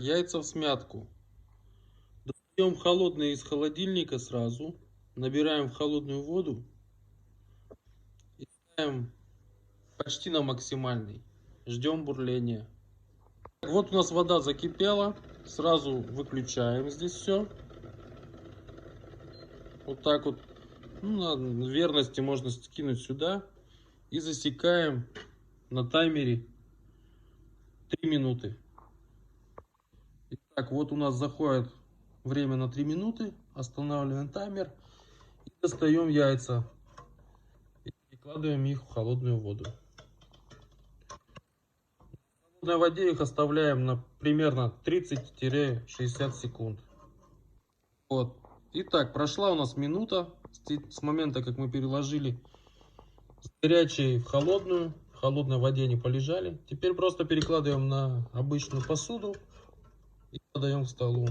Яйца в смятку. Достаем холодные из холодильника сразу. Набираем в холодную воду. И ставим почти на максимальный. Ждем бурления. Вот у нас вода закипела. Сразу выключаем здесь все. Вот так вот. Ну, на верности можно скинуть сюда. И засекаем на таймере 3 минуты. Итак, вот у нас заходит время на 3 минуты. Останавливаем таймер. И достаем яйца. И перекладываем их в холодную воду. В холодной воде их оставляем на примерно 30-60 секунд. Вот. Итак, прошла у нас минута с момента, как мы переложили с горячей в холодную. В холодной воде они полежали. Теперь просто перекладываем на обычную посуду и подаем к столу.